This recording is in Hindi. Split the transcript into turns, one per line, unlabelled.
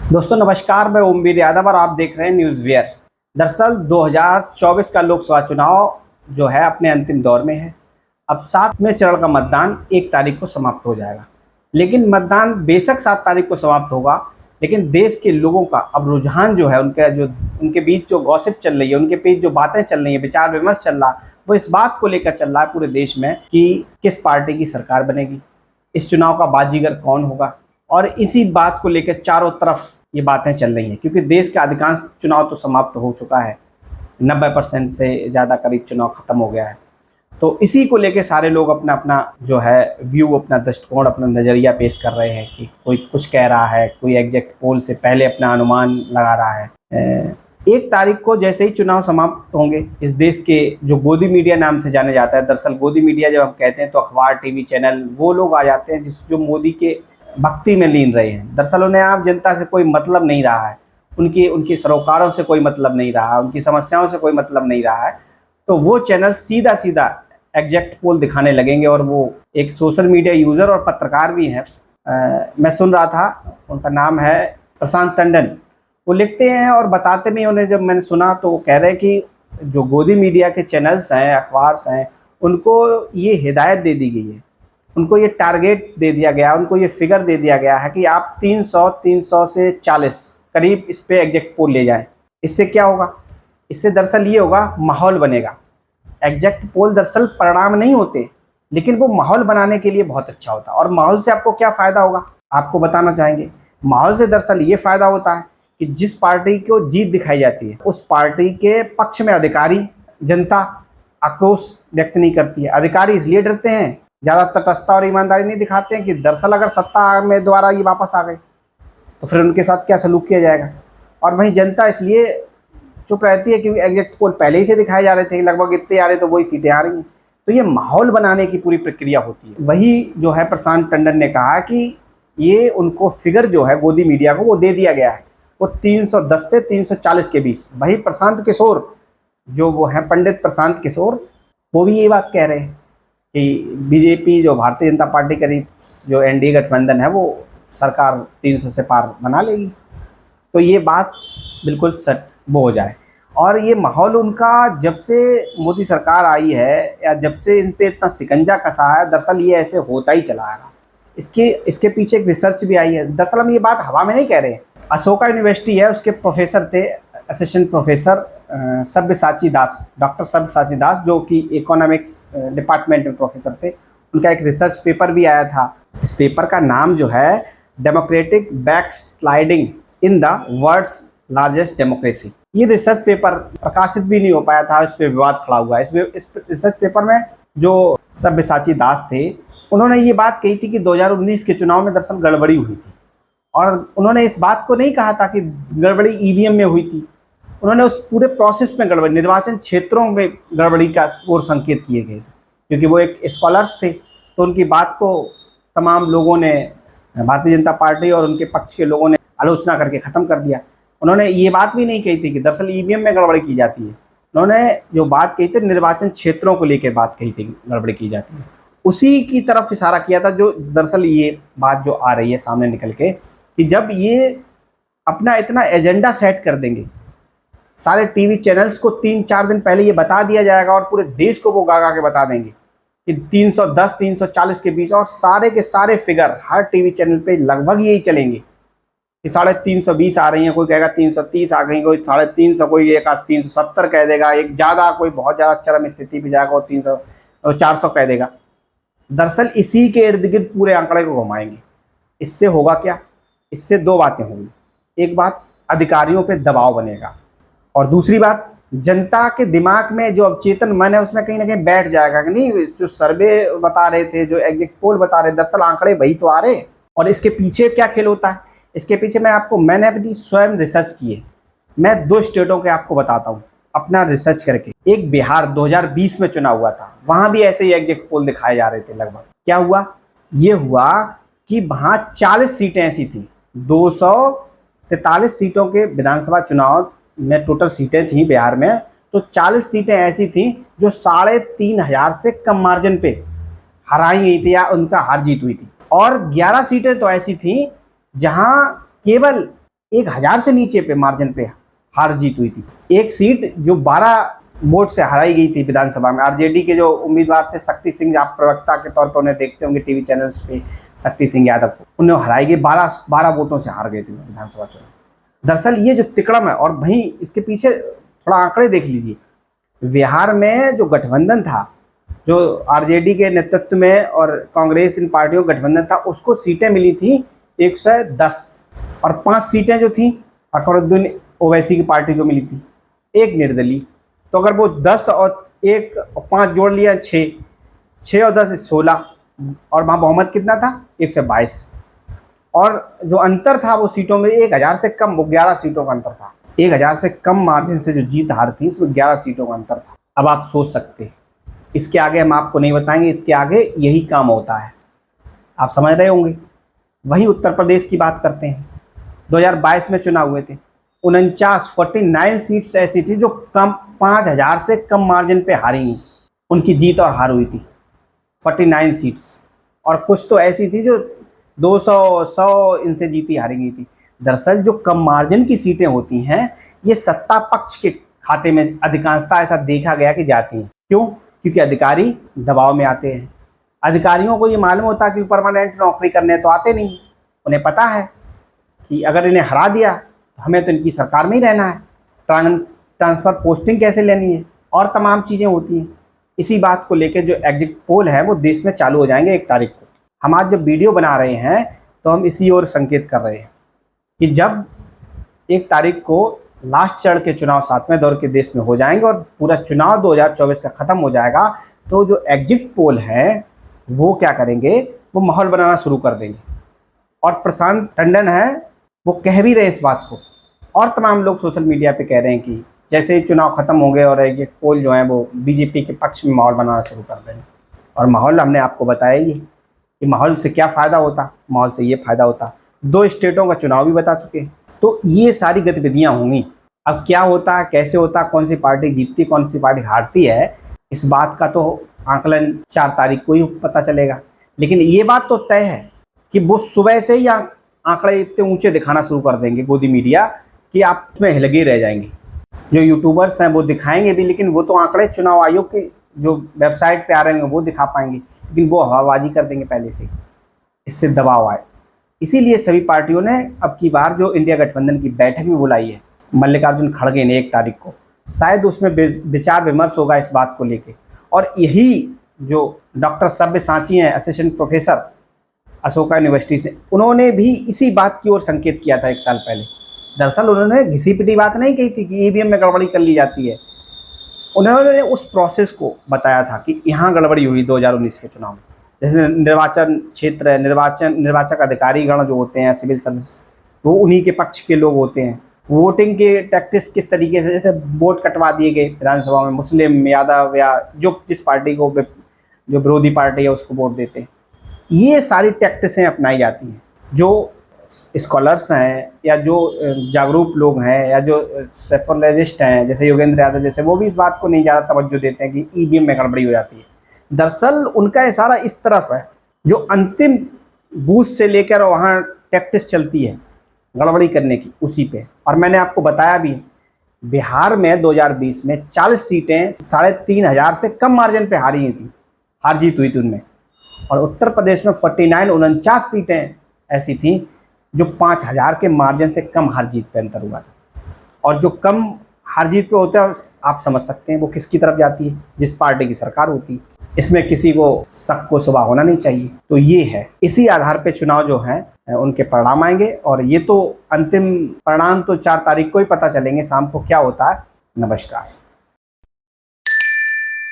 दोस्तों नमस्कार, मैं ओमवीर यादव और आप देख रहे हैं न्यूज़ वेयर। दरअसल 2024 का लोकसभा चुनाव जो है अपने अंतिम दौर में है। अब 7वें चरण का मतदान 1 तारीख को समाप्त हो जाएगा। लेकिन मतदान बेशक 7 तारीख को समाप्त होगा, लेकिन देश के लोगों का अब रुझान जो है, उनके बीच जो गॉसिप चल रही है, उनके बीच जो बातें चल रही हैं, विचार विमर्श चल रहा है, वो इस बात को लेकर चल रहा है पूरे देश में कि किस पार्टी की सरकार बनेगी, इस चुनाव का बाजीगर कौन होगा। और इसी बात को लेकर चारों तरफ ये बातें चल रही हैं, क्योंकि देश का अधिकांश चुनाव तो समाप्त हो चुका है। 90% से ज़्यादा करीब चुनाव ख़त्म हो गया है। तो इसी को लेके सारे लोग अपना अपना जो है व्यू, अपना दृष्टिकोण, अपना नज़रिया पेश कर रहे हैं कि कोई कुछ कह रहा है, कोई एग्जैक्ट पोल से पहले अपना अनुमान लगा रहा है। 1 तारीख को जैसे ही चुनाव समाप्त होंगे, इस देश के जो गोदी मीडिया नाम से जाने जाता है, दरअसल गोदी मीडिया जब हम कहते हैं तो अखबार, टीवी चैनल, वो लोग आ जाते हैं जो मोदी के भक्ति में लीन रहे हैं। दरअसल उन्हें आम जनता से कोई मतलब नहीं रहा है, उनकी सरोकारों से कोई मतलब नहीं रहा, उनकी समस्याओं से कोई मतलब नहीं रहा है। तो वो चैनल सीधा सीधा एग्जैक्ट पोल दिखाने लगेंगे। और वो एक सोशल मीडिया यूज़र और पत्रकार भी हैं, मैं सुन रहा था, उनका नाम है प्रशांत टंडन। वो लिखते हैं और बताते भी, उन्हें जब मैंने सुना तो वो कह रहे हैं कि जो गोदी मीडिया के चैनल्स हैं, अखबार हैं, उनको ये हिदायत दे दी गई है, उनको ये टारगेट दे दिया गया, उनको ये फिगर दे दिया गया है कि आप 300 से 40 करीब इस पे एग्जैक्ट पोल ले जाएं। इससे क्या होगा? इससे दरअसल ये होगा, माहौल बनेगा। एग्जैक्ट पोल दरअसल परिणाम नहीं होते, लेकिन वो माहौल बनाने के लिए बहुत अच्छा होता है। और माहौल से आपको क्या फ़ायदा होगा, आपको बताना चाहेंगे। माहौल से दरअसल ये फ़ायदा होता है कि जिस पार्टी को जीत दिखाई जाती है, उस पार्टी के पक्ष में अधिकारी, जनता आक्रोश व्यक्त नहीं करती है। अधिकारी इसलिए डरते हैं, ज़्यादा तटस्थता और ईमानदारी नहीं दिखाते हैं कि दरअसल अगर सत्ता में दोबारा ये वापस आ गए तो फिर उनके साथ क्या सलूक किया जाएगा। और वहीं जनता इसलिए चुप रहती है क्योंकि एग्जैक्ट पोल पहले ही से दिखाए जा रहे थे कि लगभग इतने आ रहे, तो वही सीटें आ रही हैं। तो ये माहौल बनाने की पूरी प्रक्रिया होती है। वही जो है प्रशांत टंडन ने कहा कि ये उनको फिगर जो है गोदी मीडिया को वो दे दिया गया है, वो 310 से 340 के बीच। वही प्रशांत किशोर जो वो हैं, पंडित प्रशांत किशोर, वो भी ये बात कह रहे हैं कि बीजेपी, जो भारतीय जनता पार्टी करीब जो एनडीए गठबंधन है, वो सरकार 300 से पार बना लेगी। तो ये बात बिल्कुल सच वो हो जाए। और ये माहौल उनका जब से मोदी सरकार आई है, या जब से इन पे इतना शिकंजा कसा है, दरअसल ये ऐसे होता ही चला आएगा। इसके पीछे एक रिसर्च भी आई है। दरअसल हम ये बात हवा में नहीं कह रहे हैं। अशोका यूनिवर्सिटी है, उसके प्रोफेसर थे, असिस्टेंट प्रोफेसर सब्यसाची दास, डॉक्टर सब्यसाची दास, जो कि इकोनॉमिक्स डिपार्टमेंट में प्रोफेसर थे। उनका एक रिसर्च पेपर भी आया था। इस पेपर का नाम जो है democratic backsliding in the world's largest democracy. ये रिसर्च पेपर प्रकाशित भी नहीं हो पाया था, इस पर विवाद खड़ा हुआ है। इस रिसर्च पेपर में जो सब्यसाची दास थे, उन्होंने ये बात कही थी कि 2019 के चुनाव में दरअसल गड़बड़ी हुई थी। और उन्होंने इस बात को नहीं कहा था कि गड़बड़ी ईवीएम में हुई थी, उन्होंने उस पूरे प्रोसेस में गड़बड़ी, निर्वाचन क्षेत्रों में गड़बड़ी का और संकेत किए गए थे। क्योंकि वो एक स्कॉलर्स थे, तो उनकी बात को तमाम लोगों ने, भारतीय जनता पार्टी और उनके पक्ष के लोगों ने आलोचना करके ख़त्म कर दिया। उन्होंने ये बात भी नहीं कही थी कि दरअसल ईवीएम में गड़बड़ी की जाती है। उन्होंने जो बात कही थी, निर्वाचन क्षेत्रों को लेकर बात कही थी, गड़बड़ी की जाती है, उसी की तरफ इशारा किया था। जो दरअसल ये बात जो आ रही है सामने निकल के, कि जब ये अपना इतना एजेंडा सेट कर देंगे, सारे टीवी चैनल्स को 3-4 दिन पहले ये बता दिया जाएगा और पूरे देश को वो गा के बता देंगे कि 310 340 के बीच, और सारे के सारे फिगर हर टीवी चैनल पे लगभग यही चलेंगे कि 320 आ रही हैं, कोई कहेगा 330 आ गई, कोई 350, कोई एक 370 कह देगा, एक ज़्यादा, कोई बहुत ज़्यादा चरम स्थिति पर जाएगा और 300 400 कह देगा। दरअसल इसी के इर्द गिर्द पूरे आंकड़े को घुमाएंगे। इससे होगा क्या? इससे 2 बातें होंगी। एक बात, अधिकारियों पे दबाव बनेगा, और दूसरी बात, जनता के दिमाग में जो अवचेतन मन है उसमें कहीं ना कहीं बैठ जाएगा कि नहीं, जो सर्वे बता रहे थे, जो एग्जिट पोल बता रहे, दरअसल आंकड़े वही तो आ रहे। और इसके पीछे क्या खेल होता है, इसके पीछे मैंने अपनी स्वयं रिसर्च की है। मैं 2 स्टेटों के आपको बताता हूँ अपना रिसर्च करके। एक बिहार, 2020 में चुनाव हुआ था, वहाँ भी ऐसे ही एग्जिट पोल दिखाए जा रहे थे लगभग। क्या हुआ? ये हुआ कि वहाँ 40 सीटें ऐसी थी, 243 सीटों के विधानसभा चुनाव में टोटल सीटें थी बिहार में, तो 40 सीटें ऐसी थी जो 3,500 से कम मार्जिन पे हराई गई थी या उनका हार जीत हुई थी। और 11 सीटें तो ऐसी थी जहां केवल 1000 से नीचे पे मार्जिन पे हार जीत हुई थी। एक सीट जो 12 वोट से हराई गई थी विधानसभा में, आरजेडी के जो उम्मीदवार थे शक्ति सिंह, आप प्रवक्ता के तौर पर उन्हें देखते होंगे टीवी चैनल्स पे, शक्ति सिंह यादव को उन्हें हराई गई, 12 वोटों से हार गए थे विधानसभा चुनाव। दरअसल ये जो तिकड़म है, और वहीं इसके पीछे थोड़ा आंकड़े देख लीजिए। बिहार में जो गठबंधन था, जो आरजेडी के नेतृत्व में और कांग्रेस इन पार्टियों का गठबंधन था, उसको सीटें मिली थी 110, और 5 सीटें जो थी अकबरुद्दीन ओवैसी की पार्टी को मिली थी, 1 निर्दलीय। तो अगर वो 10 और 1 और 5 जोड़ लिया 6 और 10 16, और वहाँ बहुमत कितना था 122, और जो अंतर था वो सीटों में 1000 से कम, वो 11 सीटों का अंतर था। 1000 से कम मार्जिन से जो जीत हार थी, इसमें 11 सीटों का अंतर था। अब आप सोच सकते हैं, इसके आगे हम आपको नहीं बताएंगे, इसके आगे यही काम होता है, आप समझ रहे होंगे। वहीं उत्तर प्रदेश की बात करते हैं। 2022 में चुनाव हुए थे, 49 सीट्स ऐसी थी जो कम 5000 से कम मार्जिन पे हारी, उनकी जीत और हार हुई थी 49 सीट्स, और कुछ तो ऐसी थी जो 200 इनसे जीती हारी गई थी। दरअसल जो कम मार्जिन की सीटें होती हैं, ये सत्ता पक्ष के खाते में अधिकांशतः ऐसा देखा गया कि जाती हैं। क्यों? क्योंकि अधिकारी दबाव में आते हैं। अधिकारियों को ये मालूम होता है कि परमानेंट नौकरी करने तो आते नहीं, उन्हें पता है कि अगर इन्हें हरा दिया तो हमें तो इनकी सरकार में ही रहना है, ट्रांसफ़र पोस्टिंग कैसे लेनी है, और तमाम चीज़ें होती हैं। इसी बात को लेकर जो एग्जिट पोल है वो देश में चालू हो जाएंगे 1 तारीख को। हम आज जब वीडियो बना रहे हैं तो हम इसी ओर संकेत कर रहे हैं कि जब 1 तारीख को लास्ट चरण के चुनाव 7वें दौर के देश में हो जाएंगे और पूरा चुनाव 2024 का ख़त्म हो जाएगा, तो जो एग्जिट पोल है वो क्या करेंगे, वो माहौल बनाना शुरू कर देंगे। और प्रशांत टंडन है वो कह भी रहे इस बात को, और तमाम लोग सोशल मीडिया पे कह रहे हैं कि जैसे ही चुनाव ख़त्म होंगे और एग्जिट पोल जो है वो बीजेपी के पक्ष में माहौल बनाना शुरू कर देंगे। और माहौल हमने आपको बताया ही है कि माहौल से क्या फ़ायदा होता, माहौल से ये फ़ायदा होता। 2 स्टेटों का चुनाव भी बता चुके हैं, तो ये सारी गतिविधियाँ होंगी। अब क्या होता है, कैसे होता, कौन सी पार्टी जीतती, कौन सी पार्टी हारती है, इस बात का तो आंकलन 4 तारीख को ही पता चलेगा। लेकिन ये बात तो तय है कि वो सुबह से ही आंकड़े इतने ऊंचे दिखाना शुरू कर देंगे गोदी मीडिया कि आप उसमें लगे रह जाएंगे। जो यूट्यूबर्स हैं वो दिखाएंगे भी, लेकिन वो तो आंकड़े चुनाव आयोग की जो वेबसाइट पे आ रहे हैं वो दिखा पाएंगे, लेकिन वो हवाबाजी कर देंगे पहले से, इससे दबाव आए। इसीलिए सभी पार्टियों ने अब की बार जो इंडिया गठबंधन की बैठक भी बुलाई है मल्लिकार्जुन खड़गे ने 1 तारीख को, शायद उसमें विचार विमर्श होगा इस बात को लेके। और यही जो डॉक्टर सब्यसाची हैं, असिस्टेंट प्रोफेसर अशोका यूनिवर्सिटी से, उन्होंने भी इसी बात की ओर संकेत किया था 1 साल पहले। दरअसल उन्होंने घिसी पिटी बात नहीं कही थी कि ईवीएम में गड़बड़ी कर ली जाती है, उन्होंने उस प्रोसेस को बताया था कि यहाँ गड़बड़ी हुई 2019 के चुनाव में। जैसे निर्वाचन क्षेत्र है, निर्वाचक अधिकारीगण जो होते हैं, सिविल सर्विस, वो उन्हीं के पक्ष के लोग होते हैं। वोटिंग के टैक्टिक्स किस तरीके से, जैसे वोट कटवा दिए गए विधानसभा में, मुस्लिम, यादव या जो जिस पार्टी को जो विरोधी पार्टी है उसको वोट देते हैं, ये सारी टैक्टिक्सें अपनाई जाती हैं। जो स्कॉलर्स हैं या जो जागरूक लोग हैं या जो सेफोलॉजिस्ट हैं जैसे योगेंद्र यादव जैसे, वो भी इस बात को नहीं ज़्यादा तवज्जो देते हैं कि ईवीएम में गड़बड़ी हो जाती है। दरअसल उनका इशारा इस तरफ है, जो अंतिम बूथ से लेकर वहाँ टैक्टिक्स चलती है गड़बड़ी करने की, उसी पे। और मैंने आपको बताया भी, बिहार में 2020 में 40 सीटें 3500 से कम मार्जिन पे हार जीत हुई थी उनमें। और उत्तर प्रदेश में 49 सीटें ऐसी थीं जो 5000 के मार्जिन से कम हार जीत पे अंतर हुआ था। और जो कम हार जीत पे होता है, आप समझ सकते हैं वो किसकी तरफ जाती है, जिस पार्टी की सरकार होती है। इसमें किसी को शक को शुबा होना नहीं चाहिए। तो ये है, इसी आधार पे चुनाव जो हैं उनके परिणाम आएंगे, और ये तो अंतिम परिणाम तो 4 तारीख को ही पता चलेंगे शाम को क्या होता है। नमस्कार।